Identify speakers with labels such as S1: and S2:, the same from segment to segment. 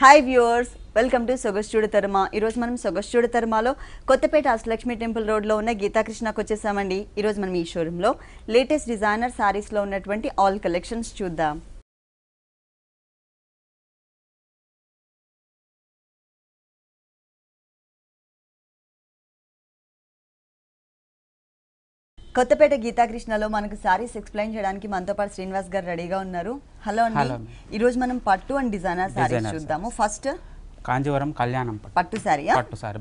S1: Hi viewers, welcome to Sogasu Chuda Tarama. ఈరోజు మనం సొగస్చూడ తర్మలో కొత్తపేట అష్టలక్ష్మి టెంపుల్ రోడ్లో ఉన్న గీతాకృష్ణకు వచ్చేసామండి. ఈరోజు మనం ఈ షోరూంలో లేటెస్ట్ డిజైనర్ శారీస్లో ఉన్నటువంటి ఆల్ కలెక్షన్స్ చూద్దాం. కొత్తపేట గీతాకృష్ణలో మనకు శారీస్ ఎక్స్ప్లెయిన్ చేయడానికి మనతో పాటు శ్రీనివాస్ గారు రెడీగా ఉన్నారు. హలో అండి. ఈరోజు మనం పట్టు అండ్ డిజైనర్ శారీస్ చూద్దాము. ఫస్ట్
S2: కాంజీవరం కళ్యాణం
S1: పట్టు శారీ,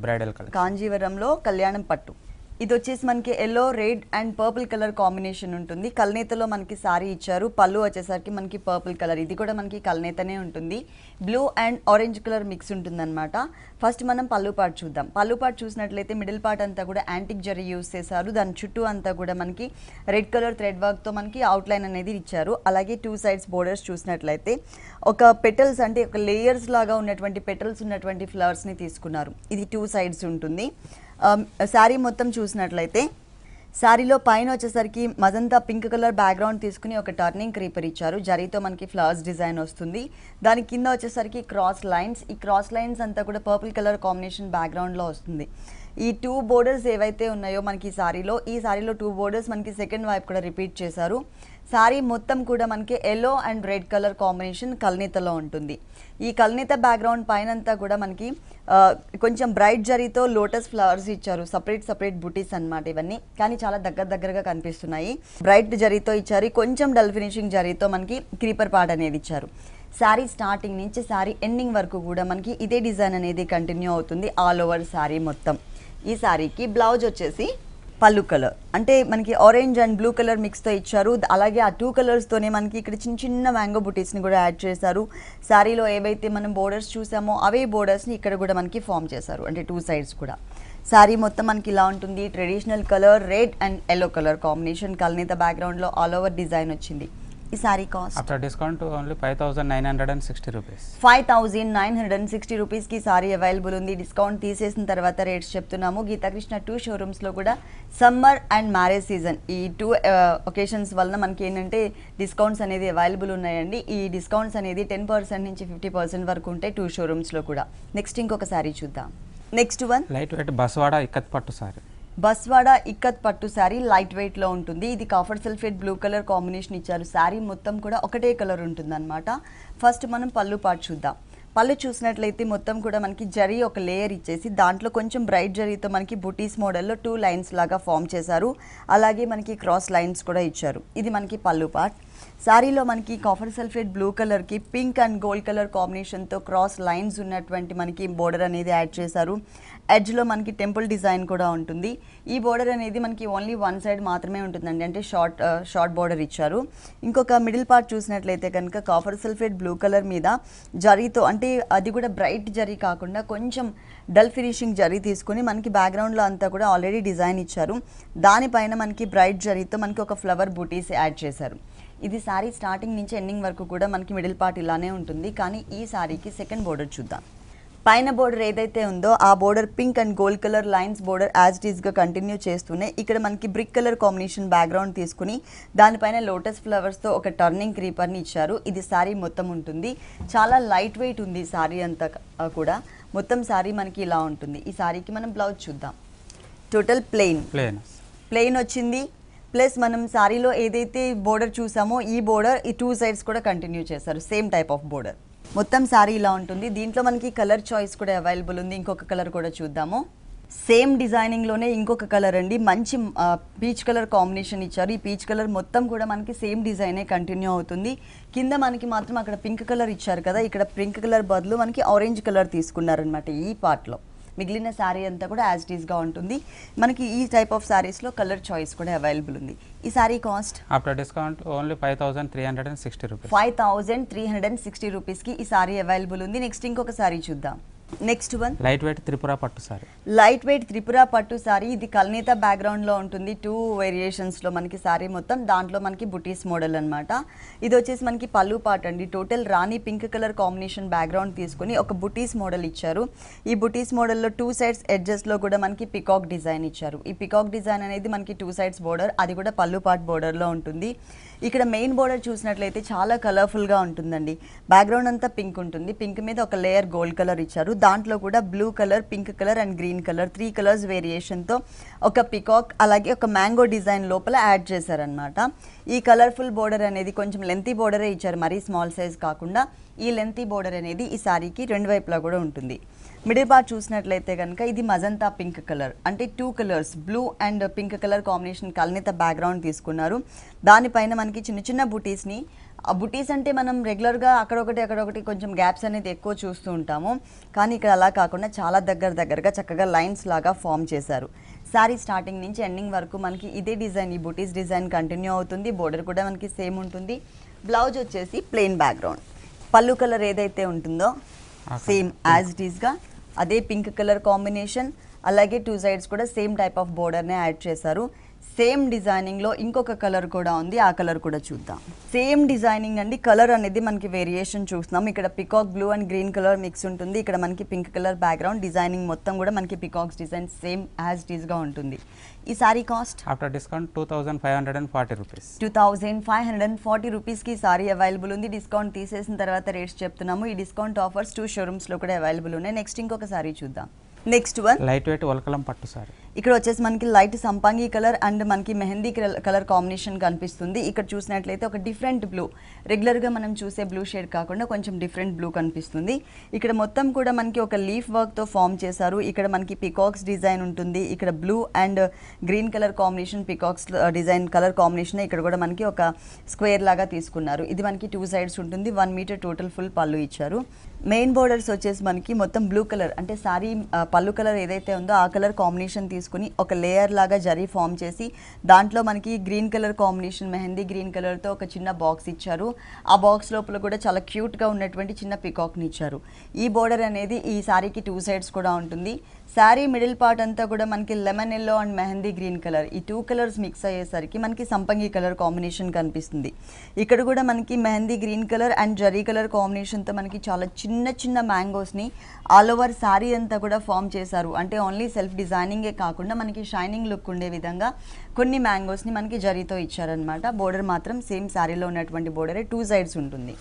S2: బ్రైడల్ కలర్.
S1: కాంజీవరంలో కళ్యాణం పట్టు. ఇది వచ్చేసి మనకి yellow, red and purple colour combination ఉంటుంది. కల్నేతలో మనకి సారీ ఇచ్చారు. పళ్ళు వచ్చేసరికి మనకి పర్పుల్ కలర్, ఇది కూడా మనకి కల్నేతనే ఉంటుంది. Blue and orange colour mix ఉంటుందన్నమాట. ఫస్ట్ మనం పళ్ళు పార్ట్ చూద్దాం. పళ్ళు పార్ట్ చూసినట్లయితే మిడిల్ పార్ట్ అంతా కూడా యాంటిక్ జరీ యూస్ చేశారు. దాని చుట్టూ అంతా కూడా మనకి రెడ్ కలర్ థ్రెడ్ వర్క్తో మనకి అవుట్లైన్ అనేది ఇచ్చారు. అలాగే టూ సైడ్స్ బోర్డర్స్ చూసినట్లయితే ఒక పెటల్స్ అంటే ఒక లేయర్స్ లాగా ఉన్నటువంటి పెటల్స్ ఉన్నటువంటి ఫ్లవర్స్ని తీసుకున్నారు. ఇది టూ సైడ్స్ ఉంటుంది. శారీ మొత్తం చూసినట్లయితే శారీలో పైన వచ్చేసరికి మజంతా పింక్ కలర్ బ్యాక్గ్రౌండ్ తీసుకుని ఒక టర్నింగ్ క్రీపర్ ఇచ్చారు. జరీతో మనకి ఫ్లవర్స్ డిజైన్ వస్తుంది. దాని కింద వచ్చేసరికి క్రాస్ లైన్స్, ఈ క్రాస్ లైన్స్ అంతా కూడా పర్పుల్ కలర్ కాంబినేషన్ బ్యాక్గ్రౌండ్లో వస్తుంది. ఈ టూ బోర్డర్స్ ఏవైతే ఉన్నాయో మనకి ఈ సారీలో టూ బోర్డర్స్ మనకి సెకండ్ వైపు కూడా రిపీట్ చేశారు. సారీ మొత్తం కూడా మనకి yellow and red colour combination కల్నేతలో ఉంటుంది. ఈ కల్నేత బ్యాక్గ్రౌండ్ పైనంతా కూడా మనకి కొంచెం బ్రైట్ జరీతో లోటస్ ఫ్లవర్స్ ఇచ్చారు. సపరేట్ బుటీస్ అన్నమాట ఇవన్నీ, కానీ చాలా దగ్గరగా కనిపిస్తున్నాయి. బ్రైట్ జరీతో ఇచ్చారు. కొంచెం డల్ ఫినిషింగ్ జరీతో మనకి క్రీపర్ పార్ట్ అనేది ఇచ్చారు. శారీ స్టార్టింగ్ నుంచి శారీ ఎండింగ్ వరకు కూడా మనకి ఇదే డిజైన్ అనేది కంటిన్యూ అవుతుంది ఆల్ ఓవర్ శారీ మొత్తం. ఈ శారీకి బ్లౌజ్ వచ్చేసి పళ్ళు కలర్ అంటే మనకి ఆరెంజ్ అండ్ బ్లూ కలర్ మిక్స్తో ఇచ్చారు. అలాగే ఆ టూ కలర్స్తోనే మనకి ఇక్కడ చిన్న మ్యాంగో బుటీస్ని కూడా యాడ్ చేశారు. శారీలో ఏవైతే మనం బోర్డర్స్ చూసామో అవే బోర్డర్స్ని ఇక్కడ కూడా మనకి ఫామ్ చేశారు, అంటే టూ సైడ్స్ కూడా. శారీ మొత్తం మనకి ఇలా ఉంటుంది. Traditional colour red and yellow colour combination కల్నేత బ్యాక్గ్రౌండ్లో ఆల్ ఓవర్ డిజైన్ వచ్చింది. ఈ sari cost
S2: after discount only 5960 rupees.
S1: 5960 రూపీస్కి సారీ అవైలబుల్ ఉంది. డిస్కౌంట్ తీసేసిన తర్వాత రేట్స్ చెప్తున్నాము. గీతాకృష్ణ టూ షోరూమ్స్లో కూడా సమ్మర్ అండ్ మ్యారేజ్ సీజన్ ఈ టూ ఒకేషన్స్ వలన మనకి ఏంటంటే డిస్కౌంట్స్ అనేది అవైలబుల్ ఉన్నాయండి. ఈ డిస్కౌంట్స్ అనేది 10% నుంచి 50% వరకు ఉంటాయి టూ షోరూమ్స్లో కూడా. నెక్స్ట్ ఇంకొక సారీ చూద్దాం. నెక్స్ట్ వన్
S2: లైట్ వెయిట్ బస్వాడ ఇక్కత్ పట్టు సారీ.
S1: బస్వాడ ఇక్కత్ పట్టు శారీ లైట్ వెయిట్లో ఉంటుంది. ఇది copper sulphate blue colour combination ఇచ్చారు. శారీ మొత్తం కూడా ఒకటే కలర్ ఉంటుంది అనమాట. ఫస్ట్ మనం పళ్ళు పార్ట్ చూద్దాం. పళ్ళు చూసినట్లయితే మొత్తం కూడా మనకి జరీ ఒక లేయర్ ఇచ్చేసి దాంట్లో కొంచెం బ్రైట్ జరీతో మనకి బుటీస్ మోడల్లో టూ లైన్స్ లాగా ఫామ్ చేశారు. అలాగే మనకి క్రాస్ లైన్స్ కూడా ఇచ్చారు. ఇది మనకి పళ్ళు పార్ట్. శారీలో మనకి కాఫర్ సల్ఫేట్ బ్లూ కలర్కి పింక్ అండ్ గోల్డ్ కలర్ కాంబినేషన్తో క్రాస్ లైన్స్ ఉన్నటువంటి మనకి బోర్డర్ అనేది యాడ్ చేశారు. ఎడ్జ్లో మనకి టెంపుల్ డిజైన్ కూడా ఉంటుంది. ఈ బోర్డర్ అనేది మనకి ఓన్లీ వన్ సైడ్ మాత్రమే ఉంటుందండి, అంటే షార్ట్ బోర్డర్ ఇచ్చారు. ఇంకొక మిడిల్ పార్ట్ చూసినట్లయితే కనుక కాఫర్ సల్ఫేట్ బ్లూ కలర్ మీద జరీతో, అంటే అది కూడా బ్రైట్ జరీ కాకుండా కొంచెం డల్ ఫినిషింగ్ జరీ తీసుకొని మనకి బ్యాక్గ్రౌండ్లో అంతా కూడా ఆల్రెడీ డిజైన్ ఇచ్చారు. దానిపైన మనకి బ్రైట్ జరీతో మనకి ఒక ఫ్లవర్ బూటీస్ యాడ్ చేశారు. ఇది శారీ స్టార్టింగ్ నుంచి ఎండింగ్ వరకు కూడా మనకి మిడిల్ పార్ట్ ఇలానే ఉంటుంది. కానీ ఈ శారీకి సెకండ్ బోర్డర్ చూద్దాం. పైన బోర్డర్ ఏదైతే ఉందో ఆ border pink and gold colour lines border as it ఈస్గా కంటిన్యూ చేస్తూనే ఇక్కడ మనకి బ్రిక్ కలర్ కాంబినేషన్ బ్యాక్గ్రౌండ్ తీసుకుని దానిపైన లోటస్ ఫ్లవర్స్తో ఒక టర్నింగ్ క్రీపర్ని ఇచ్చారు. ఇది శారీ మొత్తం ఉంటుంది. చాలా లైట్ వెయిట్ ఉంది శారీ అంతా కూడా. మొత్తం శారీ మనకి ఇలా ఉంటుంది. ఈ శారీకి మనం బ్లౌజ్ చూద్దాం. టోటల్ ప్లెయిన్ వచ్చింది. ప్లస్ మనం శారీలో ఏదైతే బోర్డర్ చూసామో ఈ బోర్డర్ ఈ టూ సైడ్స్ కూడా కంటిన్యూ చేశారు. Same type of border. మొత్తం శారీ ఇలా ఉంటుంది. దీంట్లో మనకి కలర్ చాయిస్ కూడా అవైలబుల్ ఉంది. ఇంకొక కలర్ కూడా చూద్దాము. సేమ్ డిజైనింగ్లోనే ఇంకొక కలర్ అండి, మంచి పీచ్ కలర్ కాంబినేషన్ ఇచ్చారు. ఈ పీచ్ కలర్ మొత్తం కూడా మనకి సేమ్ డిజైనే కంటిన్యూ అవుతుంది. కింద మనకి మాత్రం అక్కడ పింక్ కలర్ ఇచ్చారు కదా, ఇక్కడ పింక్ కలర్ బదులు మనకి ఆరెంజ్ కలర్ తీసుకున్నారనమాట ఈ పార్ట్లో. మిగిలిన శారీ అంతా కూడా యాజ్ ఇట్ ఈస్గా ఉంటుంది. మనకి ఈ టైప్ ఆఫ్ శారీస్లో కలర్ చాయిస్ కూడా అవైలబుల్ ఉంది. ఈ sari cost
S2: after discount only 5360 rupees.
S1: 5360 రూపీస్కి ఈ శారీ అవైలబుల్ ఉంది. నెక్స్ట్ ఇంకొక శారీ చూద్దాం. Next one
S2: light wait Tripura పట్టు సారీ.
S1: లైట్ వెయిట్ త్రిపుర పట్టు సారీ. ఇది కల్నేత బ్యాక్గ్రౌండ్లో ఉంటుంది. 2 వేరియేషన్స్లో మనకి సారీ మొత్తం, దాంట్లో మనకి బుటీస్ మోడల్ అనమాట. ఇది వచ్చేసి మనకి పళ్ళు పార్ట్ అండి. టోటల్ రాణి పింక్ కలర్ కాంబినేషన్ బ్యాక్గ్రౌండ్ తీసుకుని ఒక బుటీస్ మోడల్ ఇచ్చారు. ఈ బుటీస్ మోడల్లో 2 సైడ్స్ ఎడ్జెస్లో కూడా మనకి పికాక్ డిజైన్ ఇచ్చారు. ఈ పికాక్ డిజైన్ అనేది మనకి 2 సైడ్స్ బోర్డర్, అది కూడా పళ్ళు పార్ట్ బోర్డర్లో ఉంటుంది. ఇక్కడ మెయిన్ బోర్డర్ చూసినట్లయితే చాలా కలర్ఫుల్గా ఉంటుందండి. బ్యాక్గ్రౌండ్ అంతా పింక్ ఉంటుంది. పింక్ మీద ఒక లేయర్ గోల్డ్ కలర్ ఇచ్చారు. దాంట్లో కూడా blue colour, pink colour and green colour 3 colours వేరియేషన్తో ఒక పికాక్ అలాగే ఒక మ్యాంగో డిజైన్ లోపల యాడ్ చేశారనమాట. ఈ కలర్ఫుల్ బోర్డర్ అనేది కొంచెం లెంతీ బోర్డరే ఇచ్చారు, మరీ స్మాల్ సైజ్ కాకుండా. ఈ లెంతీ బోర్డర్ అనేది ఈ సారీకి 2 వైపులా కూడా ఉంటుంది. మిడిల్ పార్ట్ చూసినట్లయితే కనుక ఇది మజంతా పింక్ కలర్, అంటే 2 colours blue and pink colour combination కల్నేత బ్యాక్గ్రౌండ్ తీసుకున్నారు. దానిపైన మనకి చిన్న చిన్న బుటీస్ని, ఆ బుటీస్ అంటే మనం రెగ్యులర్గా అక్కడొకటి కొంచెం గ్యాప్స్ అనేది ఎక్కువ చూస్తూ ఉంటాము, కానీ ఇక్కడ అలా కాకుండా చాలా దగ్గరగా చక్కగా లైన్స్ లాగా ఫామ్ చేశారు. శారీ స్టార్టింగ్ నుంచి ఎండింగ్ వరకు మనకి ఇదే డిజైన్, ఈ బుటీస్ డిజైన్ కంటిన్యూ అవుతుంది. బోర్డర్ కూడా మనకి సేమ్ ఉంటుంది. బ్లౌజ్ వచ్చేసి ప్లెయిన్ బ్యాక్గ్రౌండ్. పళ్ళు కలర్ ఏదైతే ఉంటుందో సేమ్ యాజ్ ఇట్ ఈస్గా అదే పింక్ కలర్ కాంబినేషన్, అలాగే 2 సైడ్స్ కూడా సేమ్ టైప్ ఆఫ్ బోర్డర్నే యాడ్ చేశారు. సేమ్ డిజైనింగ్లో ఇంకొక కలర్ కూడా ఉంది, ఆ కలర్ కూడా చూద్దాం. సేమ్ డిజైనింగ్ అండి, కలర్ అనేది మనకి వేరియేషన్ చూస్తున్నాం. ఇక్కడ peacock blue and green colour mix ఉంటుంది. ఇక్కడ మనకి పింక్ కలర్ బ్యాక్గ్రౌండ్, డిజైనింగ్ మొత్తం కూడా మనకి peacocks design same as it ఈస్గా ఉంటుంది. ఈ sari cost
S2: after discount 2540 rupees.
S1: 2540 రూపీస్కి సారీ అవైలబుల్ ఉంది. డిస్కౌంట్ తీసేసిన తర్వాత రేట్స్ చెప్తున్నాము. ఈ డిస్కౌంట్ ఆఫర్స్ 2 షోరూమ్స్లో కూడా అవైలబుల్ ఉన్నాయి. నెక్స్ట్ ఇంకొక సారీ చూద్దాం. నెక్స్ట్ వన్
S2: లైట్ వెయిట్ వల్కలం పట్టు సారీ.
S1: ఇక్కడ వచ్చేసి మనకి లైట్ సంపంగి కలర్ అండ్ మనకి మెహందీ కలర్ కాంబినేషన్ కనిపిస్తుంది. ఇక్కడ చూసినట్లయితే ఒక డిఫరెంట్ బ్లూ, రెగ్యులర్గా మనం చూసే బ్లూ షేడ్ కాకుండా కొంచెం డిఫరెంట్ బ్లూ కనిపిస్తుంది. ఇక్కడ మొత్తం కూడా మనకి ఒక లీఫ్ వర్క్తో ఫామ్ చేశారు. ఇక్కడ మనకి పికాక్స్ డిజైన్ ఉంటుంది. ఇక్కడ blue and green colour combination peacocks design colour combination. ఇక్కడ కూడా మనకి ఒక స్క్వేర్ లాగా తీసుకున్నారు. ఇది మనకి 2 సైడ్స్ ఉంటుంది. 1 మీటర్ టోటల్ ఫుల్ పళ్ళు ఇచ్చారు. మెయిన్ బోర్డర్స్ వచ్చేసి మనకి మొత్తం బ్లూ కలర్, అంటే సారీ పళ్ళు కలర్ ఏదైతే ఉందో ఆ కలర్ కాంబినేషన్ తీసుకుని ఒక లేయర్ లాగా జరీ ఫామ్ చేసి దాంట్లో మనకి green colour combination mehndi green కలర్తో ఒక చిన్న బాక్స్ ఇచ్చారు. ఆ బాక్స్ లోపల కూడా చాలా క్యూట్గా ఉన్నటువంటి చిన్న పికాక్ని ఇచ్చారు. ఈ బోర్డర్ అనేది ఈ సారీకి 2 సైడ్స్ కూడా ఉంటుంది. శారీ మిడిల్ పార్ట్ అంతా కూడా మనకి lemon yellow and mehndi green colour, ఈ 2 కలర్స్ మిక్స్ అయ్యేసరికి మనకి సంపంగి కలర్ కాంబినేషన్ కనిపిస్తుంది. ఇక్కడ కూడా మనకి mehndi green colour and zari colour కాంబినేషన్తో మనకి చాలా చిన్న మ్యాంగోస్ని ఆల్ ఓవర్ శారీ అంతా కూడా ఫామ్ చేశారు. అంటే ఓన్లీ సెల్ఫ్ డిజైనింగే కాకుండా మనకి షైనింగ్ లుక్ ఉండే విధంగా కొన్ని మ్యాంగోస్ని మనకి జరీతో ఇచ్చారనమాట. బోర్డర్ మాత్రం సేమ్ శారీలో ఉన్నటువంటి బోర్డరే 2 సైడ్స్ ఉంటుంది.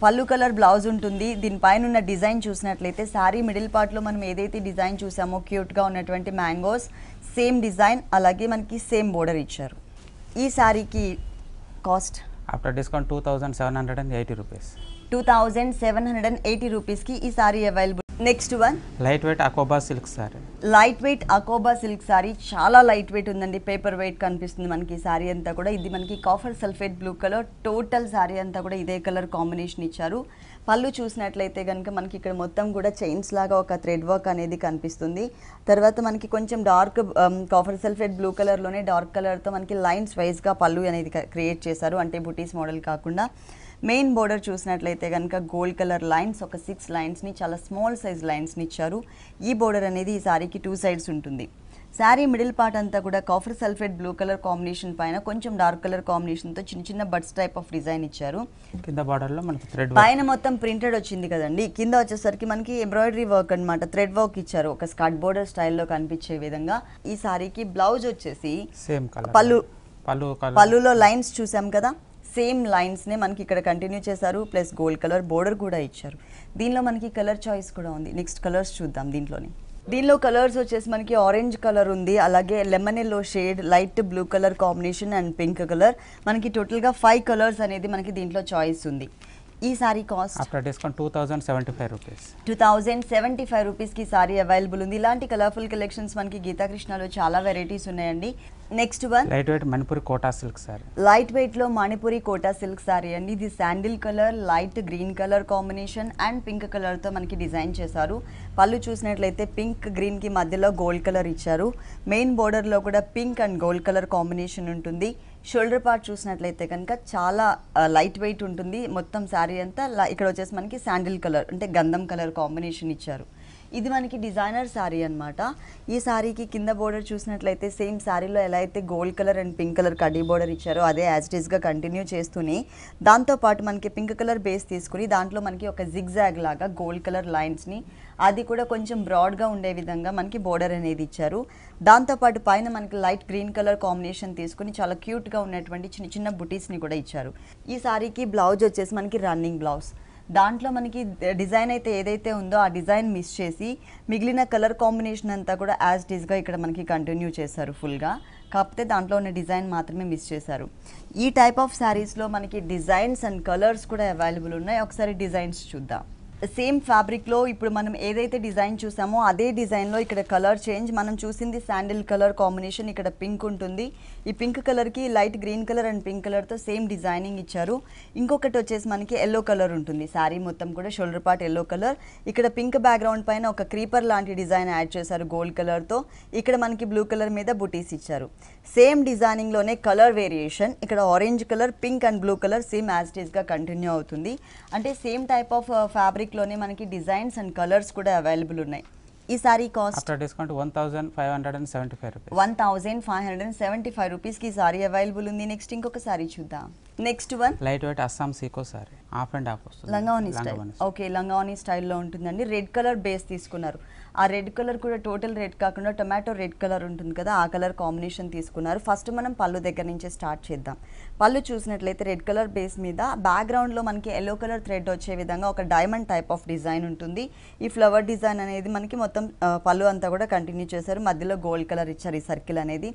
S1: పళ్ళు కలర్ బ్లౌజ్ ఉంటుంది. దీనిపైన ఉన్న డిజైన్ చూసినట్లయితే శారీ మిడిల్ పార్ట్లో మనం ఏదైతే డిజైన్ చూసామో క్యూట్గా ఉన్నటువంటి మ్యాంగోస్ సేమ్ డిజైన్, అలాగే మనకి సేమ్ బోర్డర్ ఇచ్చారు. ఈ శారీకి కాస్ట్
S2: ఆఫ్టర్ డిస్కౌంట్ 2780 రూపీస్.
S1: 2780 రూపీస్కి ఈ sari available. Next one
S2: light weight అకోబా సిల్క్ సారీ.
S1: లైట్ వెయిట్ అకోబా సిల్క్ సారీ చాలా లైట్ వెయిట్ ఉందండి. పేపర్ వెయిట్ కనిపిస్తుంది మనకి సారీ అంతా కూడా. ఇది మనకి copper sulphate blue colour, total sari అంతా కూడా ఇదే కలర్ కాంబినేషన్ ఇచ్చారు. పళ్ళు చూసినట్లయితే కనుక మనకి ఇక్కడ మొత్తం కూడా చైన్స్ లాగా ఒక థ్రెడ్ వర్క్ అనేది కనిపిస్తుంది. తర్వాత మనకి కొంచెం డార్క్ కాఫర్ సల్ఫేట్ బ్లూ కలర్లోనే డార్క్ కలర్తో మనకి లైన్స్ వైజ్గా పళ్ళు అనేది క్రియేట్ చేశారు, అంటే బుటీస్ మోడల్ కాకుండా. మెయిన్ బోర్డర్ చూసినట్లయితే కనుక గోల్డ్ కలర్ లైన్స్, ఒక 6 లైన్స్ని, చాలా స్మాల్ సైజ్ లైన్స్ని ఇచ్చారు. ఈ బోర్డర్ అనేది ఈ సారీకి 2 సైడ్స్ ఉంటుంది. శారీ మిడిల్ పార్ట్ అంతా కూడా copper sulphate blue colour combination పైన కొంచెం డార్క్ కలర్ కాంబినేషన్తో చిన్న బడ్స్ టైప్ ఆఫ్ డిజైన్ ఇచ్చారు.
S2: కింద బార్డర్లో మనకి థ్రెడ్
S1: పైన మొత్తం ప్రింటెడ్ వచ్చింది కదండి, కింద వచ్చేసరికి మనకి ఎంబ్రాయిడరీ వర్క్ అనమాట, థ్రెడ్ వర్క్ ఇచ్చారు ఒక స్కర్ట్ బోర్డర్ స్టైల్లో కనిపించే విధంగా. ఈ సారీకి బ్లౌజ్ వచ్చేసి
S2: సేమ్ కలర్,
S1: పళ్ళులో లైన్స్ చూసాం కదా, సేమ్ లైన్స్నే మనకి ఇక్కడ కంటిన్యూ చేశారు. ప్లస్ గోల్డ్ కలర్ బోర్డర్ కూడా ఇచ్చారు. దీనిలో మనకి కలర్ చాయిస్ కూడా ఉంది. నెక్స్ట్ కలర్స్ చూద్దాం. దీనిలో కలర్స్ వచ్చేసి మనకి ఆరెంజ్ కలర్ ఉంది, అలాగే lemon yellow shade, light blue colour combination and pink colour. మనకి టోటల్గా 5 కలర్స్ అనేది మనకి దీంట్లో చాయిస్ ఉంది. ఈ sari cost
S2: after discount 2075 rupees.
S1: 2075 రూపీస్కి సారీ అవైలబుల్ ఉంది. ఇలాంటి కలర్ఫుల్ కలెక్షన్స్ మనకి గీతాకృష్ణలో చాలా వెరైటీస్ ఉన్నాయండి. Next one
S2: light weight Manipuri Kota silk sari.
S1: Light వెయిట్లో మణిపూరి కోటా సిల్క్ సారీ అండి. ఇది sandal colour, light green colour combination and pink కలర్తో మనకి డిజైన్ చేశారు. పళ్ళు చూసినట్లయితే పింక్ గ్రీన్కి మధ్యలో గోల్డ్ కలర్ ఇచ్చారు. మెయిన్ బోర్డర్లో కూడా pink and gold colour combination ఉంటుంది. షోల్డర్ పార్ట్ చూసినట్లయితే కనుక చాలా లైట్ వెయిట్ ఉంటుంది. మొత్తం శారీ అంతా ఇక్కడ వచ్చేసి మనకి శాండిల్ కలర్ అంటే గంధం కలర్ కాంబినేషన్ ఇచ్చారు. ఇది మనకి డిజైనర్ శారీ అనమాట. ఈ శారీకి కింద బోర్డర్ చూసినట్లయితే సేమ్ శారీలో ఎలా అయితే gold colour and pink colour khadi border ఇచ్చారో అదే యాజ్ ఇట్ ఈస్గా కంటిన్యూ చేస్తూనే దాంతోపాటు మనకి పింక్ కలర్ బేస్ తీసుకుని దాంట్లో మనకి ఒక జిగ్జాగ్ లాగా గోల్డ్ కలర్ లైన్స్ని అది కూడా కొంచెం బ్రాడ్గా ఉండే విధంగా మనకి బోర్డర్ అనేది ఇచ్చారు. దాంతోపాటు పైన మనకి లైట్ గ్రీన్ కలర్ కాంబినేషన్ తీసుకుని చాలా క్యూట్గా ఉన్నటువంటి చిన్న చిన్న బుటీస్ని కూడా ఇచ్చారు. ఈ శారీకి బ్లౌజ్ వచ్చేసి మనకి రన్నింగ్ బ్లౌజ్. దాంట్లో మనకి డిజైన్ అయితే ఏదైతే ఉందో ఆ డిజైన్ మిస్ చేసి మిగిలిన కలర్ కాంబినేషన్ అంతా కూడా యాజ్ ఇట్ ఈస్గా ఇక్కడ మనకి కంటిన్యూ చేశారు ఫుల్గా. కాకపోతే దాంట్లో ఉన్న డిజైన్ మాత్రమే మిస్ చేశారు. ఈ టైప్ ఆఫ్ శారీస్లో మనకి డిజైన్స్ అండ్ కలర్స్ కూడా అవైలబుల్ ఉన్నాయి. ఒకసారి డిజైన్స్ చూద్దాం. సేమ్ ఫ్యాబ్రిక్లో ఇప్పుడు మనం ఏదైతే డిజైన్ చూసామో అదే డిజైన్లో ఇక్కడ కలర్ చేంజ్. మనం చూసింది శాండిల్ కలర్ కాంబినేషన్, ఇక్కడ పింక్ ఉంటుంది. ఈ పింక్ కలర్కి light green colour and pink కలర్తో సేమ్ డిజైనింగ్ ఇచ్చారు. ఇంకొకటి వచ్చేసి మనకి ఎల్లో కలర్ ఉంటుంది. శారీ మొత్తం కూడా షోల్డర్ పార్ట్ ఎల్లో కలర్. ఇక్కడ పింక్ బ్యాక్గ్రౌండ్ పైన ఒక క్రీపర్ లాంటి డిజైన్ యాడ్ చేశారు గోల్డ్ కలర్తో. ఇక్కడ మనకి బ్లూ కలర్ మీద బుటీస్ ఇచ్చారు. సేమ్ డిజైనింగ్లోనే కలర్ వేరియేషన్. ఇక్కడ orange colour, pink and blue colour same as it ఈస్గా కంటిన్యూ అవుతుంది. అంటే సేమ్ టైప్ ఆఫ్ ఫ్యాబ్రిక్ లోనే మనకి డిజైన్స్ అండ్ కలర్స్ కూడా అవైలబుల్ ఉన్నాయి. ఈ sari cost
S2: after discount 1575 rupees.
S1: 1575 rupees కి సారీ అవైలబుల్ ఉంది. నెక్స్ట్ ఇంకొక సారీ చూద్దాం. Next one
S2: light weight Assam సీకో సారీ, హాఫ్ అండ్ హాఫ్ వస్తుంది.
S1: లంగావని స్టైల్. ఓకే, లంగావని స్టైల్లో ఉంటుందండి. రెడ్ కలర్ బేస్ తీసుకున్నారు. ఆ రెడ్ కలర్ కూడా టోటల్ రెడ్ కాకుండా టొమాటో రెడ్ కలర్ ఉంటుంది కదా, ఆ కలర్ కాంబినేషన్ తీసుకున్నారు. ఫస్ట్ మనం పళ్ళు దగ్గర నుంచే స్టార్ట్ చేద్దాం. పళ్ళు చూసినట్లయితే రెడ్ కలర్ బేస్ మీద బ్యాక్గ్రౌండ్లో మనకి ఎల్లో కలర్ థ్రెడ్ వచ్చే విధంగా ఒక డైమండ్ టైప్ ఆఫ్ డిజైన్ ఉంటుంది. ఈ ఫ్లవర్ డిజైన్ అనేది మనకి మొత్తం పళ్ళు అంతా కూడా కంటిన్యూ చేశారు. మధ్యలో గోల్డ్ కలర్ ఇచ్చారు. ఈ సర్కిల్ అనేది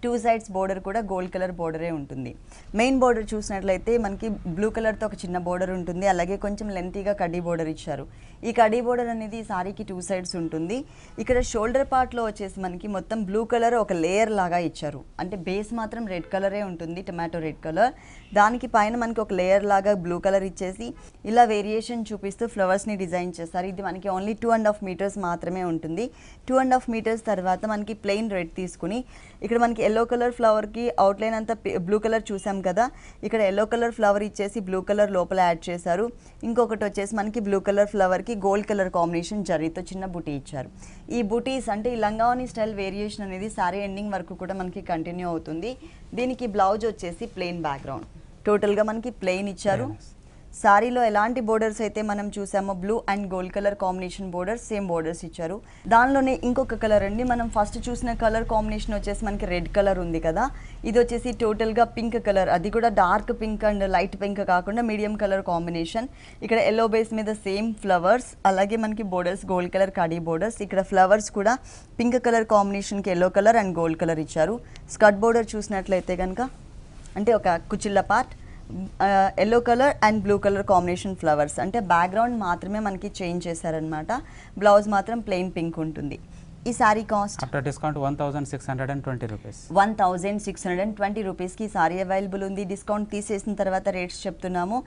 S1: 2 సైడ్స్ బోర్డర్ కూడా గోల్డ్ కలర్ బోర్డరే ఉంటుంది. మెయిన్ బోర్డర్ చూసినట్లయితే మనకి బ్లూ కలర్తో ఒక చిన్న బోర్డర్ ఉంటుంది. అలాగే కొంచెం లెంతీగా కడ్డీ బోర్డర్ ఇచ్చారు. ఈ కడ్డీ బోర్డర్ అనేది ఈ సారీకి 2 సైడ్స్ ఉంటుంది. ఇక్కడ షోల్డర్ పార్ట్లో వచ్చేసి మనకి మొత్తం బ్లూ కలర్ ఒక లేయర్ లాగా ఇచ్చారు. అంటే బేస్ మాత్రం రెడ్ కలరే ఉంటుంది, టొమాటో రెడ్ కలర్. దానికి పైన మనకి ఒక లేయర్ లాగా బ్లూ కలర్ ఇచ్చేసి ఇలా వేరియేషన్ చూపిస్తూ ఫ్లవర్స్ని డిజైన్ చేస్తారు. ఇది మనకి ఓన్లీ 2.5 మీటర్స్ మాత్రమే ఉంటుంది. 2.5 మీటర్స్ తర్వాత మనకి ప్లెయిన్ రెడ్ తీసుకుని ఇక్కడ మనకి ఎల్లో కలర్ ఫ్లవర్కి అవుట్లైన్ అంతా బ్లూ కలర్ చూసాం కదా, ఇక్కడ ఎల్లో కలర్ ఫ్లవర్ ఇచ్చేసి బ్లూ కలర్ లోపల యాడ్ చేశారు. ఇంకొకటి వచ్చేసి మనకి బ్లూ కలర్ ఫ్లవర్కి గోల్డ్ కలర్ కాంబినేషన్ జరీతో చిన్న బుటీ ఇచ్చారు. ఈ బుటీస్ అంటే ఈ లంగావని స్టైల్ వేరియేషన్ అనేది సారీ ఎండింగ్ వరకు కూడా మనకి కంటిన్యూ అవుతుంది. దీనికి బ్లౌజ్ వచ్చేసి ప్లెయిన్ బ్యాక్గ్రౌండ్. టోటల్గా మనకి ప్లెయిన్ ఇచ్చారు. సారీలో ఎలాంటి బోర్డర్స్ అయితే మనం చూసామో blue and gold colour combination borders same borders ఇచ్చారు. దానిలోనే ఇంకొక కలర్ అండి, మనం ఫస్ట్ చూసిన కలర్ కాంబినేషన్ వచ్చేసి మనకి రెడ్ కలర్ ఉంది కదా, ఇది వచ్చేసి టోటల్గా పింక్ కలర్. అది కూడా dark pink and light pink కాకుండా మీడియం కలర్ కాంబినేషన్. ఇక్కడ ఎల్లో బేస్ మీద సేమ్ ఫ్లవర్స్, అలాగే మనకి బోర్డర్స్ గోల్డ్ కలర్ కడీ బోర్డర్స్. ఇక్కడ ఫ్లవర్స్ కూడా పింక్ కలర్ కాంబినేషన్కి yellow colour and gold colour ఇచ్చారు. స్కర్ట్ బోర్డర్ చూసినట్లయితే కనుక అంటే ఒక కుచిళ్ళ part yellow colour and blue colour combination flowers. అంటే బ్యాక్గ్రౌండ్ మాత్రమే మనకి చేంజ్ చేశారనమాట. బ్లౌజ్ మాత్రం ప్లెయిన్ పింక్ ఉంటుంది. ఈ sari cost
S2: after discount 1620 rupees.
S1: 1620 రూపీస్కి సారీ అవైలబుల్ ఉంది. డిస్కౌంట్ తీసేసిన తర్వాత రేట్స్ చెప్తున్నాము.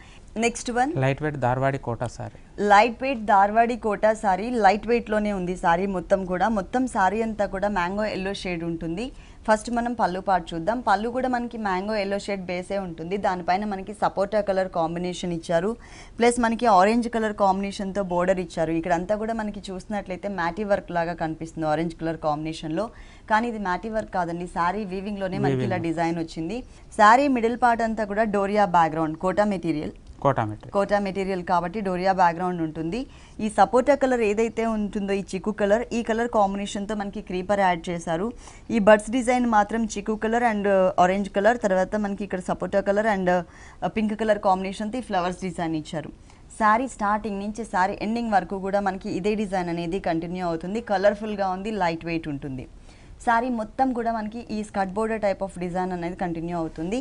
S1: Next one
S2: light weight Dharwadi Kota sari.
S1: Light weight Dharwadi Kota sari. Light వెయిట్లోనే ఉంది సారీ మొత్తం కూడా. మొత్తం సారీ అంతా కూడా మ్యాంగో ఎల్లో షేడ్ ఉంటుంది. ఫస్ట్ మనం పళ్ళు పార్ట్ చూద్దాం. పళ్ళు కూడా మనకి మ్యాంగో ఎల్లో షేడ్ బేసే ఉంటుంది. దానిపైన మనకి సపోటా కలర్ కాంబినేషన్ ఇచ్చారు. ప్లస్ మనకి ఆరెంజ్ కలర్ కాంబినేషన్తో బోర్డర్ ఇచ్చారు. ఇక్కడ అంతా కూడా మనకి చూసినట్లయితే మ్యాటీ వర్క్ లాగా కనిపిస్తుంది ఆరెంజ్ కలర్ కాంబినేషన్లో. కానీ ఇది మ్యాటీ వర్క్ కాదండి, శారీ వీవింగ్లోనే మనకి ఇలా డిజైన్ వచ్చింది. శారీ మిడిల్ పార్ట్ అంతా కూడా డోరియా బ్యాక్గ్రౌండ్, కోటా మెటీరియల్ కాబట్టి డోరియా బ్యాక్గ్రౌండ్ ఉంటుంది. ఈ సపోటా కలర్ ఏదైతే ఉంటుందో ఈ చిక్కు కలర్, ఈ కలర్ కాంబినేషన్తో మనకి క్రీపర్ యాడ్ చేశారు. ఈ బర్డ్స్ డిజైన్ మాత్రం చిక్కు కలర్ అండ్ ఆరెంజ్ కలర్, తర్వాత మనకి ఇక్కడ సపోటా కలర్ అండ్ పింక్ కలర్ కాంబినేషన్తో ఈ ఫ్లవర్స్ డిజైన్ ఇచ్చారు. శారీ స్టార్టింగ్ నుంచి శారీ ఎండింగ్ వరకు కూడా మనకి ఇదే డిజైన్ అనేది కంటిన్యూ అవుతుంది. కలర్ఫుల్గా ఉంది, లైట్ వెయిట్ ఉంటుంది. శారీ మొత్తం కూడా మనకి ఈ skirt border type of design అనేది కంటిన్యూ అవుతుంది.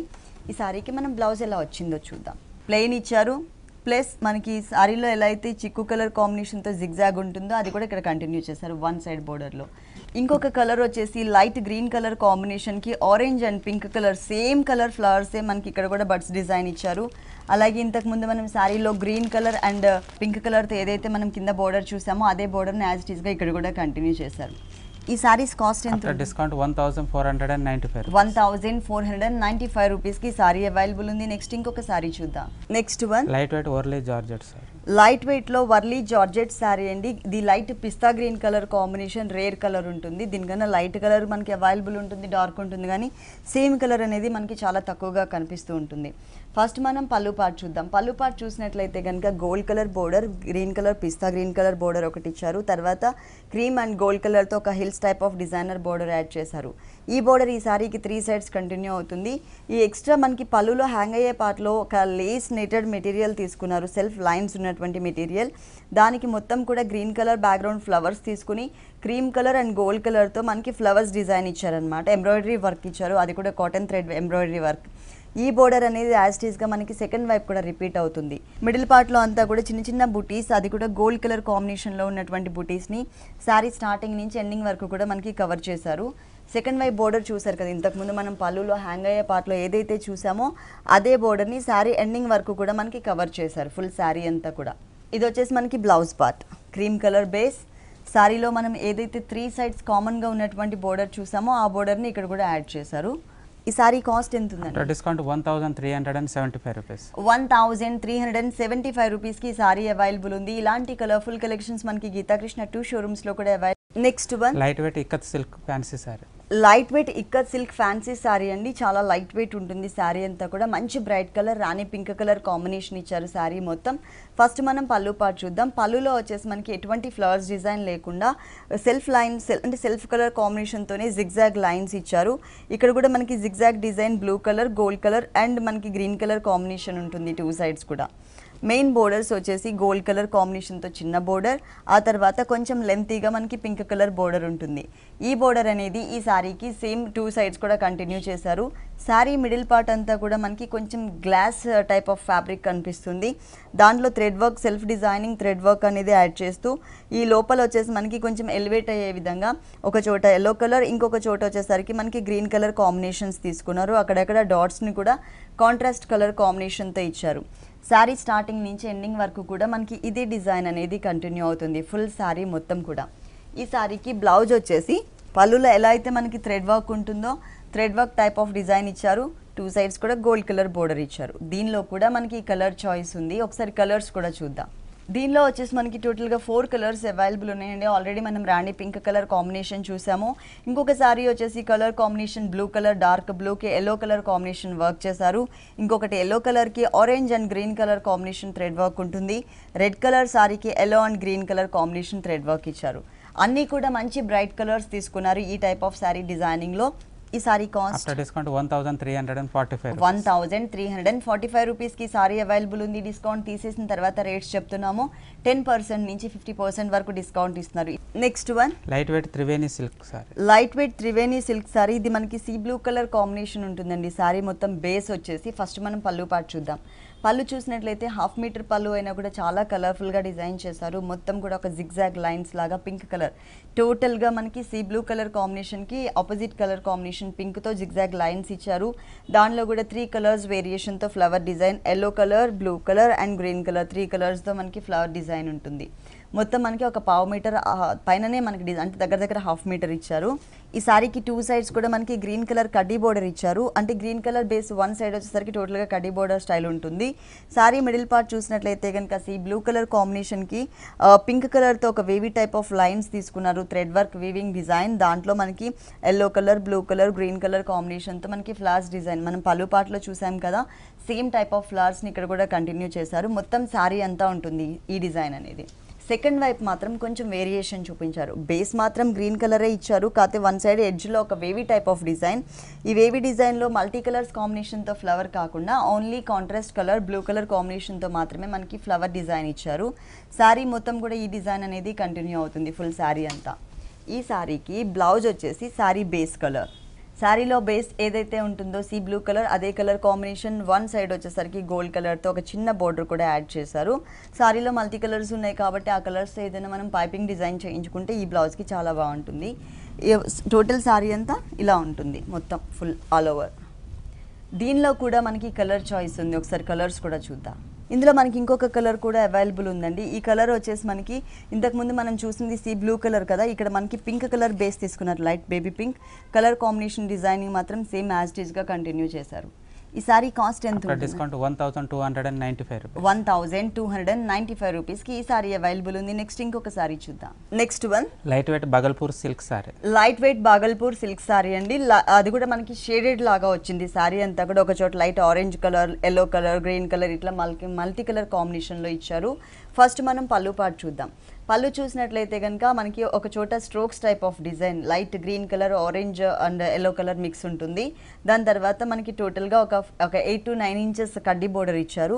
S1: ఈ శారీకి మనం బ్లౌజ్ ఎలా వచ్చిందో చూద్దాం. ప్లెయిన్ ఇచ్చారు. ప్లస్ మనకి సారీలో ఎలా అయితే చిక్కు కలర్ కాంబినేషన్తో జిగ్జాగ్ ఉంటుందో అది కూడా ఇక్కడ కంటిన్యూ చేశారు 1 సైడ్ బోర్డర్లో. ఇంకొక కలర్ వచ్చేసి లైట్ గ్రీన్ కలర్ కాంబినేషన్కి orange and pink colour same colour ఫ్లవర్సే మనకి ఇక్కడ కూడా బర్డ్స్ డిజైన్ ఇచ్చారు. అలాగే ఇంతకుముందు మనం శారీలో గ్రీన్ కలర్ అండ్ పింక్ కలర్తో ఏదైతే మనం కింద బోర్డర్ చూసామో అదే బోర్డర్ని యాజ్ ఇట్ ఈస్గా ఇక్కడ కూడా కంటిన్యూ చేశారు. ఈ సారీస్ కాస్ట్ ఎంత?
S2: After discount 1495 rupees.
S1: 1495 రూపీస్కి సారీ అవైలబుల్ ఉంది. నెక్స్ట్ ఇంకొక సారీ చూద్దాం. నెక్స్ట్ వన్
S2: లైట్ వెయిట్ ఓర్లీ జార్జెట్ సారీ.
S1: లైట్ వెయిట్లో వర్లీ జార్జెట్ శారీ అండి. ఇది లైట్ పిస్తా green colour combination, rare colour ఉంటుంది. దీనికన్నా లైట్ కలర్ మనకి అవైలబుల్ ఉంటుంది, డార్క్ ఉంటుంది, కానీ సేమ్ కలర్ అనేది మనకి చాలా తక్కువగా కనిపిస్తూ ఉంటుంది. ఫస్ట్ మనం పళ్ళు పార్ట్ చూద్దాం. పళ్ళు పార్ట్ చూసినట్లయితే కనుక gold colour border, green colour పిస్తా గ్రీన్ కలర్ బోర్డర్ ఒకటి ఇచ్చారు. తర్వాత క్రీమ్ అండ్ గోల్డ్ కలర్తో ఒక hills type of designer border add చేశారు. ఈ బోర్డర్ ఈ సారీకి 3 సైడ్స్ కంటిన్యూ అవుతుంది. ఈ ఎక్స్ట్రా మనకి పళ్ళులో హ్యాంగ్ అయ్యే పార్ట్లో ఒక లేస్ నెటెడ్ మెటీరియల్ తీసుకున్నారు, సెల్ఫ్ లైన్స్ ఉన్నటువంటి మెటీరియల్. దానికి మొత్తం కూడా గ్రీన్ కలర్ బ్యాక్గ్రౌండ్ ఫ్లవర్స్ తీసుకుని క్రీమ్ కలర్ అండ్ గోల్డ్ కలర్తో మనకి ఫ్లవర్స్ డిజైన్ ఇచ్చారనమాట. ఎంబ్రాయిడరీ వర్క్ ఇచ్చారు, అది కూడా కాటన్ థ్రెడ్ ఎంబ్రాయిడరీ వర్క్. ఈ బోర్డర్ అనేది యాస్టీస్గా మనకి సెకండ్ వైపు కూడా రిపీట్ అవుతుంది. మిడిల్ పార్ట్లో అంతా కూడా చిన్న చిన్న బుటీస్, అది కూడా గోల్డ్ కలర్ కాంబినేషన్లో ఉన్నటువంటి బుటీస్ని శారీ స్టార్టింగ్ నుంచి ఎండింగ్ వరకు కూడా మనకి కవర్ చేశారు. సెకండ్ వైపు బోర్డర్ చూసారు కదా, ఇంతకుముందు మనం పళ్ళులో హ్యాంగ్ అయ్యే పార్ట్లో ఏదైతే చూసామో అదే బోర్డర్ని శారీ ఎండింగ్ వరకు కూడా మనకి కవర్ చేశారు, ఫుల్ శారీ అంతా కూడా. ఇది వచ్చేసి మనకి blouse part, cream colour base. శారీలో మనం ఏదైతే 3 సైడ్స్ కామన్గా ఉన్నటువంటి బోర్డర్ చూసామో ఆ బోర్డర్ని ఇక్కడ కూడా యాడ్ చేశారు. ఈ సారీ కాస్ట్ ఎంత ఉందండి?
S2: Discount 1375 rupees.
S1: 1375 రూపీస్కి సారీ అవైలబుల్ ఉంది. ఇలాంటి కలర్ఫుల్ కలెక్షన్స్ మనకి గీతాకృష్ణ 2 షోరూమ్స్లో కూడా available. Next one
S2: light wait ikat silk fancy sorry.
S1: Light wait ikat silk fancy sari అండి. చాలా లైట్ వెయిట్ ఉంటుంది శారీ అంతా కూడా. మంచి బ్రైట్ కలర్, రాణి పింక్ కలర్ కాంబినేషన్ ఇచ్చారు శారీ మొత్తం. ఫస్ట్ మనం పళ్ళు పార్ట్ చూద్దాం. పళ్ళులో వచ్చేసి మనకి ఎటువంటి ఫ్లవర్స్ డిజైన్ లేకుండా సెల్ఫ్ లైన్స్ అంటే సెల్ఫ్ కలర్ కాంబినేషన్తోనే జిగ్జాగ్ లైన్స్ ఇచ్చారు. ఇక్కడ కూడా మనకి zigzag design blue colour, gold colour and మనకి గ్రీన్ కలర్ కాంబినేషన్ ఉంటుంది 2 సైడ్స్ కూడా. మెయిన్ బోర్డర్స్ వచ్చేసి గోల్డ్ కలర్ కాంబినేషన్తో చిన్న బోర్డర్, ఆ తర్వాత కొంచెం లెంతీగా మనకి పింక్ కలర్ బోర్డర్ ఉంటుంది. ఈ బోర్డర్ అనేది ఈ శారీకి సేమ్ 2 సైడ్స్ కూడా కంటిన్యూ చేశారు. శారీ మిడిల్ పార్ట్ అంతా కూడా మనకి కొంచెం గ్లాస్ టైప్ ఆఫ్ ఫ్యాబ్రిక్ కనిపిస్తుంది. దాంట్లో thread work, self designing thread work అనేది యాడ్ చేస్తూ ఈ లోపల వచ్చేసి మనకి కొంచెం ఎలివేట్ అయ్యే విధంగా ఒక చోట ఎల్లో కలర్, ఇంకొక చోట వచ్చేసరికి మనకి గ్రీన్ కలర్ కాంబినేషన్స్ తీసుకున్నారు. అక్కడక్కడ డాట్స్ని కూడా కాంట్రాస్ట్ కలర్ కాంబినేషన్తో ఇచ్చారు. శారీ స్టార్టింగ్ నుంచి ఎండింగ్ వరకు కూడా మనకి ఇదే డిజైన్ అనేది కంటిన్యూ అవుతుంది, ఫుల్ శారీ మొత్తం కూడా. ఈ శారీకి బ్లౌజ్ వచ్చేసి పళ్ళులో ఎలా అయితే మనకి థ్రెడ్ వర్క్ ఉంటుందో thread work type of design ఇచ్చారు. 2 సైడ్స్ కూడా గోల్డ్ కలర్ బోర్డర్ ఇచ్చారు. దీనిలో కూడా మనకి కలర్ చాయిస్ ఉంది, ఒకసారి కలర్స్ కూడా చూద్దాం. దీనిలో వచ్చేసి మనకి టోటల్గా 4 కలర్స్ అవైలబుల్ ఉన్నాయండి. ఆల్రెడీ మనం రాణి పింక్ కలర్ కాంబినేషన్ చూసాము. ఇంకొక సారీ వచ్చేసి colour combination blue colour, dark బ్లూకి ఎల్లో కలర్ కాంబినేషన్ వర్క్ చేశారు. ఇంకొకటి ఎల్లో కలర్కి orange and green colour combination thread work ఉంటుంది. రెడ్ కలర్ సారీకి yellow and green colour combination thread work ఇచ్చారు. అన్నీ కూడా మంచి బ్రైట్ కలర్స్ తీసుకున్నారు ఈ టైప్ ఆఫ్ సారీ డిజైనింగ్లో. ఈ సారీ కాస్ట్
S2: ఆఫ్టర్ డిస్కౌంట్ 1345
S1: 1345 రూపీస్కి సారీ అవైలబుల్ ఉంది. డిస్కౌంట్ తీసేసిన తర్వాత రేట్స్ చెప్తున్నాము. 10% నుంచి 50% వరకు డిస్కౌంట్ ఇస్తున్నారు. Next one
S2: light wait Triveni silk sari.
S1: Light wait Triveni silk sorry. ఇది మనకి సీ బ్లూ కలర్ కాంబినేషన్ ఉంటుందండి. సారీ మొత్తం బేస్ వచ్చేసి ఫస్ట్ మనం పళ్ళు పార్ట్ చూద్దాం. పళ్ళు చూసినట్లయితే 1/2 మీటర్ పళ్ళు అయినా కూడా చాలా కలర్ఫుల్గా డిజైన్ చేశారు. మొత్తం కూడా ఒక జిగ్జాగ్ లైన్స్ లాగా పింక్ కలర్, టోటల్గా మనకి సీ బ్లూ కలర్ కాంబినేషన్కి ఆపోజిట్ కలర్ కాంబినేషన్ పింక్తో జిగ్జాగ్ లైన్స్ ఇచ్చారు. దానిలో కూడా 3 కలర్స్ వేరియేషన్తో flower design, yellow colour, blue colour and green colour 3 కలర్స్తో మనకి ఫ్లవర్ డిజైన్ ఉంటుంది. మొత్తం మనకి ఒక 1/2 మీటర్ పైననే మనకి డిజైన్ అంటే దగ్గర 1/2 మీటర్ ఇచ్చారు. ఈ సారీకి 2 సైడ్స్ కూడా మనకి గ్రీన్ కలర్ కడ్డీ బోర్డర్ ఇచ్చారు. అంటే గ్రీన్ కలర్ బేస్ 1 సైడ్ వచ్చేసరికి టోటల్గా కడ్డీ బోర్డర్ స్టైల్ ఉంటుంది. సారీ మిడిల్ పార్ట్ చూసినట్లయితే కనుక సీ బ్లూ కలర్ కాంబినేషన్కి పింక్ కలర్తో ఒక వేవీ టైప్ ఆఫ్ లైన్స్ తీసుకున్నారు, థ్రెడ్ వర్క్ వీవింగ్ డిజైన్. దాంట్లో మనకి yellow colour, blue colour, green colour కాంబినేషన్తో మనకి ఫ్లవర్స్ డిజైన్ మనం పళ్ళు పార్ట్లో చూసాం కదా, సేమ్ టైప్ ఆఫ్ ఫ్లవర్స్ని ఇక్కడ కూడా కంటిన్యూ చేశారు. మొత్తం సారీ అంతా ఉంటుంది ఈ డిజైన్ అనేది. సెకండ్ వైపు మాత్రం కొంచెం వేరియేషన్ చూపించారు. బేస్ మాత్రం గ్రీన్ కలరే ఇచ్చారు, కాకపోతే 1 సైడ్ ఎడ్జ్లో ఒక వేవీ టైప్ ఆఫ్ డిజైన్. ఈ వేవీ డిజైన్లో మల్టీ కలర్స్ కాంబినేషన్తో ఫ్లవర్ కాకుండా only contrast colour blue colour కాంబినేషన్తో మాత్రమే మనకి ఫ్లవర్ డిజైన్ ఇచ్చారు. శారీ మొత్తం కూడా ఈ డిజైన్ అనేది కంటిన్యూ అవుతుంది ఫుల్ శారీ అంతా. ఈ శారీకి బ్లౌజ్ వచ్చేసి శారీ బేస్ కలర్, శారీలో బేస్ ఏదైతే ఉంటుందో సీ బ్లూ కలర్ అదే కలర్ కాంబినేషన్ 1 సైడ్ వచ్చేసరికి గోల్డ్ కలర్తో ఒక చిన్న బోర్డర్ కూడా యాడ్ చేశారు. శారీలో మల్టీ కలర్స్ ఉన్నాయి కాబట్టి ఆ కలర్స్తో ఏదైనా మనం పైపింగ్ డిజైన్ చేయించుకుంటే ఈ బ్లౌజ్కి చాలా బాగుంటుంది. టోటల్ శారీ అంతా ఇలా ఉంటుంది మొత్తం ఫుల్ ఆల్ ఓవర్. దీనిలో కూడా మనకి కలర్ చాయిస్ ఉంది, ఒకసారి కలర్స్ కూడా చూద్దాం. ఇందులో మనకి ఇంకొక కలర్ కూడా అవైలబుల్ ఉందండి. ఈ కలర్ వచ్చేసి మనకి ఇంతకుముందు మనం చూసింది సీ బ్లూ కలర్ కదా, ఇక్కడ మనకి పింక్ కలర్ బేస్ తీసుకున్నారు. Light baby pink colour combination designing మాత్రం సేమ్ యాజ్ ఇట్ ఈస్గా కంటిన్యూ చేశారు. ఈ సారీ కాస్ట్ ఎంత?
S2: Discount 1295 rupees.
S1: 1295 రూపీస్కి ఈ సారీ అవైలబుల్ ఉంది. నెక్స్ట్ ఇంకొక సారీ చూద్దాం. Next one
S2: light wait Bhagalpur silk sari.
S1: Light wait Bhagalpur silk sari అండి. అది కూడా మనకి షేడెడ్ లాగా వచ్చింది. సారీ అంతా కూడా ఒక చోట light orange colour, yellow colour, green colour ఇట్లా మల్టీ కలర్ కాంబినేషన్లో ఇచ్చారు. ఫస్ట్ మనం పళ్ళు పార్ట్ చూద్దాం. పళ్ళు చూసినట్లయితే కనుక మనకి ఒక చోట strokes type of design, light green colour, orange and yellow colour mix ఉంటుంది. దాని తర్వాత మనకి టోటల్గా ఒక 8 to 9 ఇంచెస్ కడ్డీ బోర్డర్ ఇచ్చారు.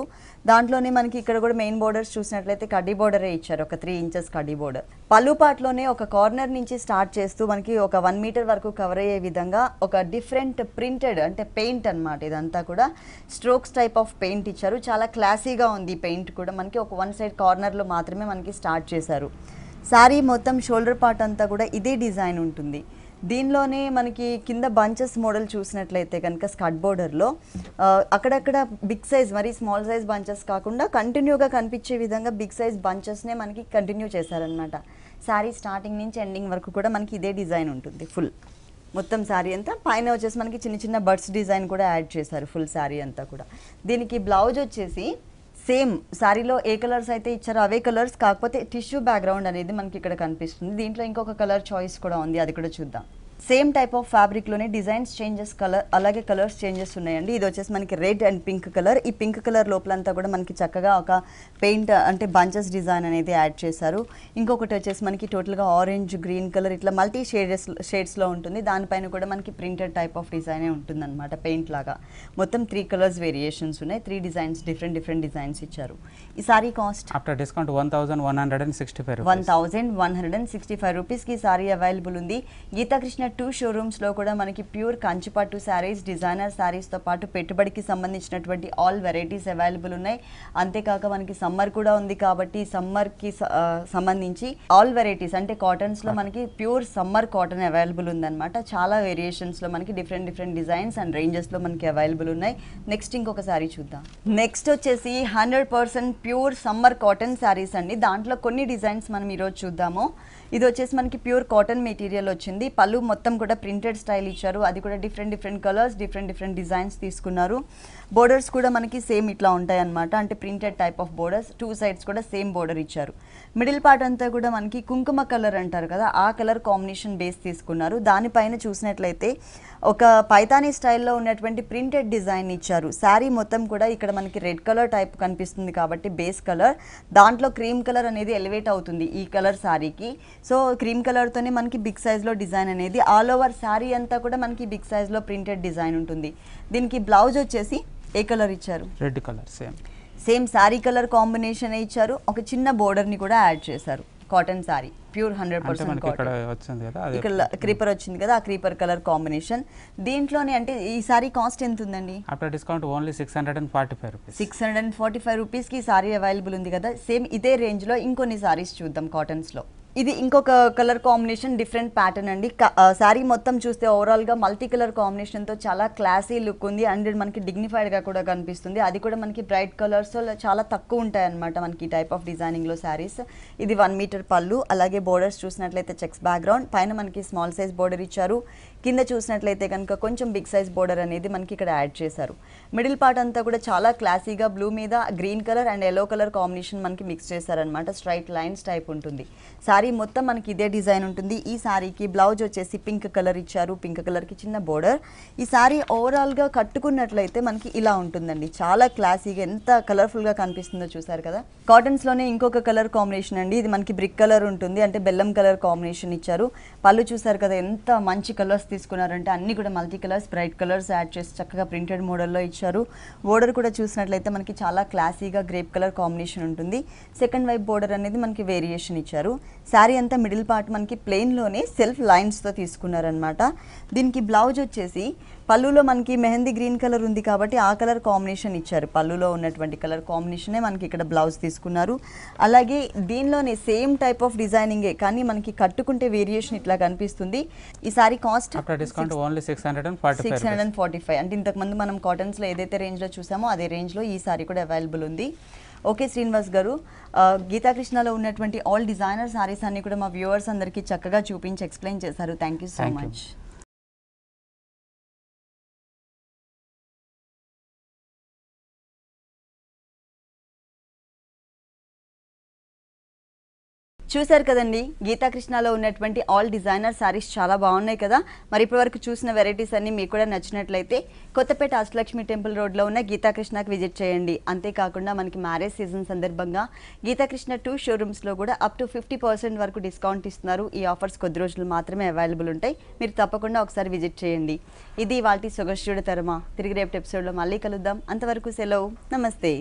S1: దాంట్లోనే మనకి ఇక్కడ కూడా మెయిన్ బోర్డర్స్ చూసినట్లయితే కడ్డీ బోర్డరే ఇచ్చారు, ఒక 3 ఇంచెస్ కడ్డీ బోర్డర్. పళ్ళు పార్ట్లోనే ఒక కార్నర్ నుంచి స్టార్ట్ చేస్తూ మనకి ఒక 1 మీటర్ వరకు కవర్ అయ్యే విధంగా ఒక డిఫరెంట్ ప్రింటెడ్ అంటే పెయింట్ అనమాట. ఇదంతా కూడా స్ట్రోక్స్ టైప్ ఆఫ్ పెయింట్ ఇచ్చారు. చాలా క్లాసీగా ఉంది పెయింట్ కూడా. మనకి ఒక 1 సైడ్ కార్నర్లో మాత్రమే మనకి స్టార్ట్ చేశారు. శారీ మొత్తం షోల్డర్ పార్ట్ అంతా కూడా ఇదే డిజైన్ ఉంటుంది. దీనిలోనే మనకి కింద బంచెస్ మోడల్ చూసినట్లయితే కనుక స్కర్ట్ బోర్డర్లో అక్కడక్కడ బిగ్ సైజ్, మరి స్మాల్ సైజ్ బంచెస్ కాకుండా కంటిన్యూగా కనిపించే విధంగా బిగ్ సైజ్ బంచెస్నే మనకి కంటిన్యూ చేశారనమాట. శారీ స్టార్టింగ్ నుంచి ఎండింగ్ వరకు కూడా మనకి ఇదే డిజైన్ ఉంటుంది. ఫుల్ మొత్తం శారీ అంతా పైన వచ్చేసి మనకి చిన్న చిన్న బర్డ్స్ డిజైన్ కూడా యాడ్ చేశారు ఫుల్ శారీ అంతా కూడా. దీనికి బ్లౌజ్ వచ్చేసి సేమ్ శారీలో ఏ కలర్స్ అయితే ఇచ్చారో అవే కలర్స్, కాకపోతే టిష్యూ బ్యాక్గ్రౌండ్ అనేది మనకి ఇక్కడ కనిపిస్తుంది. దీంట్లో ఇంకొక కలర్ చాయిస్ కూడా ఉంది, అది కూడా చూద్దాం. సేమ్ టైప్ ఆఫ్ ఫ్యాబ్రిక్లోనే డిజైన్స్ చేంజెస్, కలర్ అలాగే కలర్స్ చేంజెస్ ఉన్నాయండి. ఇది వచ్చేసి మనకి రెడ్ అండ్ పింక్ కలర్. ఈ పింక్ కలర్ లోపలంతా కూడా మనకి చక్కగా ఒక పెయింట్ అంటే బంచెస్ డిజైన్ అనేది యాడ్ చేశారు. ఇంకొకటి వచ్చేసి మనకి టోటల్గా ఆరెంజ్, గ్రీన్ కలర్ ఇట్లా మల్టీ షేడ్స్లో ఉంటుంది. దానిపైన కూడా మనకి ప్రింటెడ్ టైప్ ఆఫ్ డిజైనే ఉంటుంది అనమాట, పెయింట్ లాగా. మొత్తం 3 కలర్స్ వేరియేషన్స్ ఉన్నాయి. 3 డిజైన్స్, డిఫరెంట్ డిజైన్స్ ఇచ్చారు. ఈ sari cost
S2: after discount 1165 rupees.
S1: 1165 రూపీస్కి సారీ అవైలబుల్ ఉంది. గీతాకృష్ణ 2 షోరూమ్స్లో కూడా మనకి ప్యూర్ కంచిపట్టు శారీస్, డిజైనర్ శారీస్తో పాటు పెట్టుబడికి సంబంధించినటువంటి ఆల్ వెరైటీస్ అవైలబుల్ ఉన్నాయి. అంతేకాక మనకి సమ్మర్ కూడా ఉంది కాబట్టి సమ్మర్కి సంబంధించి ఆల్ వెరైటీస్ అంటే కాటన్స్లో మనకి ప్యూర్ సమ్మర్ కాటన్ అవైలబుల్ ఉందన్నమాట. చాలా వేరియేషన్స్లో మనకి డిఫరెంట్ డిజైన్స్ అండ్ రేంజెస్లో మనకి అవైలబుల్ ఉన్నాయి. నెక్స్ట్ ఇంకొక శారీ చూద్దాం. నెక్స్ట్ వచ్చేసి 100% ప్యూర్ సమ్మర్ కాటన్ శారీస్ అండి. దాంట్లో కొన్ని డిజైన్స్ మనం ఈరోజు చూద్దాము. ఇది వచ్చేసి మనకి ప్యూర్ కాటన్ మెటీరియల్ వచ్చింది. పళ్ళు మొత్తం కూడా ప్రింటెడ్ స్టైల్ ఇచ్చారు. అది కూడా డిఫరెంట్ కలర్స్, డిఫరెంట్ డిజైన్స్ తీసుకున్నారు. బోర్డర్స్ కూడా మనకి సేమ్ ఇట్లా ఉంటాయి అన్నమాట, అంటే printed type of borders. 2 sides కూడా సేమ్ బోర్డర్ ఇచ్చారు. మిడిల్ పార్ట్ అంతా కూడా మనకి కుంకుమ కలర్ అంటారు కదా, ఆ కలర్ కాంబినేషన్ బేస్ తీసుకున్నారు. దానిపైన చూసినట్లయితే ఒక పైతానీ స్టైల్లో ఉన్నటువంటి ప్రింటెడ్ డిజైన్ ఇచ్చారు. శారీ మొత్తం కూడా ఇక్కడ మనకి రెడ్ కలర్ టైప్ కనిపిస్తుంది కాబట్టి బేస్ కలర్, దాంట్లో క్రీమ్ కలర్ అనేది ఎలివేట్ అవుతుంది ఈ కలర్ శారీకి. సో క్రీమ్ కలర్తోనే మనకి బిగ్ సైజ్లో డిజైన్ అనేది ఆల్ ఓవర్ శారీ అంతా కూడా మనకి బిగ్ సైజ్లో ప్రింటెడ్ డిజైన్ ఉంటుంది. దీనికి బ్లౌజ్ వచ్చేసి ఏ కలర్ ఇచ్చారు?
S2: Red colour.
S1: Same sari colour combination ఇచ్చారు. ఒక చిన్న బోర్డర్ని కూడా యాడ్ చేశారు. Cotton sari pure 100% cotton. ఇక్కడ క్రీపర్ వచ్చింది కదా, ఆ క్రీపర్ కలర్ కాంబినేషన్. దీంట్లోనే అంటే ఈ సారీ కాస్ట్ ఎంత ఉందండి?
S2: After discount only 645 rupees.
S1: 645 రూపీస్కి ఈ సారీ అవైలబుల్ ఉంది కదా. సేమ్ ఇదే రేంజ్లో ఇంకొన్ని సారీస్ చూద్దాం కాటన్స్లో. ఇది ఇంకొక కలర్ కాంబినేషన్, డిఫరెంట్ ప్యాటర్న్ అండి. శారీ మొత్తం చూస్తే ఓవరాల్గా మల్టీ కలర్ కాంబినేషన్తో చాలా క్లాసీ లుక్ ఉంది అండ్ మనకి డిగ్నిఫైడ్గా కూడా కనిపిస్తుంది. అది కూడా మనకి బ్రైట్ కలర్స్ చాలా తక్కువ ఉంటాయి అన్నమాట మనకి ఈ టైప్ ఆఫ్ డిజైనింగ్లో శారీస్. ఇది 1 మీటర్ పళ్ళు, అలాగే బోర్డర్స్ చూసినట్లయితే చెక్స్ బ్యాక్గ్రౌండ్, పైన మనకి స్మాల్ సైజ్ బోర్డర్ ఇచ్చారు. కింద చూసినట్లయితే కనుక కొంచెం బిగ్ సైజ్ బోర్డర్ అనేది మనకి ఇక్కడ యాడ్ చేశారు. మిడిల్ పార్ట్ అంతా కూడా చాలా క్లాసీగా బ్లూ మీద green colour and yellow colour combination మనకి మిక్స్ చేశారనమాట. స్ట్రైట్ లైన్స్ టైప్ ఉంటుంది. శారీ మొత్తం మనకి ఇదే డిజైన్ ఉంటుంది. ఈ శారీకి బ్లౌజ్ వచ్చేసి పింక్ కలర్ ఇచ్చారు. పింక్ కలర్కి చిన్న బోర్డర్. ఈ శారీ ఓవరాల్గా కట్టుకున్నట్లయితే మనకి ఇలా ఉంటుందండి. చాలా క్లాసీగా ఎంత కలర్ఫుల్గా కనిపిస్తుందో చూసారు కదా. కాటన్స్లోనే ఇంకొక కలర్ కాంబినేషన్ అండి. ఇది మనకి బ్రిక్ కలర్ ఉంటుంది, అంటే బెల్లం కలర్ కాంబినేషన్ ఇచ్చారు. పళ్ళు చూసారు కదా ఎంత మంచి కలర్స్ తీసుకున్నారంటే అన్ని కూడా multi colours, bright colours add చేసి చక్కగా ప్రింటెడ్ మోడల్లో ఇచ్చారు. బోర్డర్ కూడా చూసినట్లయితే మనకి చాలా క్లాసీగా గ్రేప్ కలర్ కాంబినేషన్ ఉంటుంది. సెకండ్ వైపు బోర్డర్ అనేది మనకి వేరియేషన్ ఇచ్చారు. శారీ అంతా మిడిల్ పార్ట్ మనకి ప్లెయిన్లోనే సెల్ఫ్ లైన్స్తో తీసుకున్నారనమాట. దీనికి బ్లౌజ్ వచ్చేసి పళ్ళులో మనకి మెహందీ గ్రీన్ కలర్ ఉంది కాబట్టి ఆ కలర్ కాంబినేషన్ ఇచ్చారు. పళ్ళులో ఉన్నటువంటి కలర్ కాంబినేషనే మనకి ఇక్కడ బ్లౌజ్ తీసుకున్నారు. అలాగే దీనిలోనే సేమ్ టైప్ ఆఫ్ డిజైనింగే కానీ మనకి కట్టుకుంటే వేరియేషన్ ఇట్లా కనిపిస్తుంది. ఈ sari cost
S2: after discount only 645
S1: అంటే ఇంతకుముందు మనం కాటన్స్లో ఏదైతే రేంజ్లో చూసామో అదే రేంజ్లో ఈ సారీ కూడా అవైలబుల్ ఉంది. ఓకే శ్రీనివాస్ గారు, గీతాకృష్ణలో ఉన్నటువంటి ఆల్ డిజైనర్ సారీస్ అన్ని కూడా మా వ్యూవర్స్ అందరికీ చక్కగా చూపించి ఎక్స్ప్లెయిన్ చేశారు. Thank you so much. చూశారు కదండి, గీతాకృష్ణలో ఉన్నటువంటి ఆల్ డిజైనర్ సారీస్ చాలా బాగున్నాయి కదా. మరి ఇప్పటివరకు చూసిన వెరైటీస్ అన్ని మీకు కూడా నచ్చినట్లయితే కొత్తపేట అష్టలక్ష్మి టెంపుల్ రోడ్లో ఉన్న గీతాకృష్ణకి విజిట్ చేయండి. అంతేకాకుండా మనకి మ్యారేజ్ సీజన్ సందర్భంగా గీతాకృష్ణ 2 షోరూమ్స్లో కూడా అప్ టు 50% వరకు డిస్కౌంట్ ఇస్తున్నారు. ఈ ఆఫర్స్ కొద్ది రోజులు మాత్రమే అవైలబుల్ ఉంటాయి. మీరు తప్పకుండా ఒకసారి విజిట్ చేయండి. ఇది వాటి సొగస్యుడ తరమా. తిరిగి రేపు ఎపిసోడ్లో మళ్ళీ కలుద్దాం. అంతవరకు సెలవు, నమస్తే.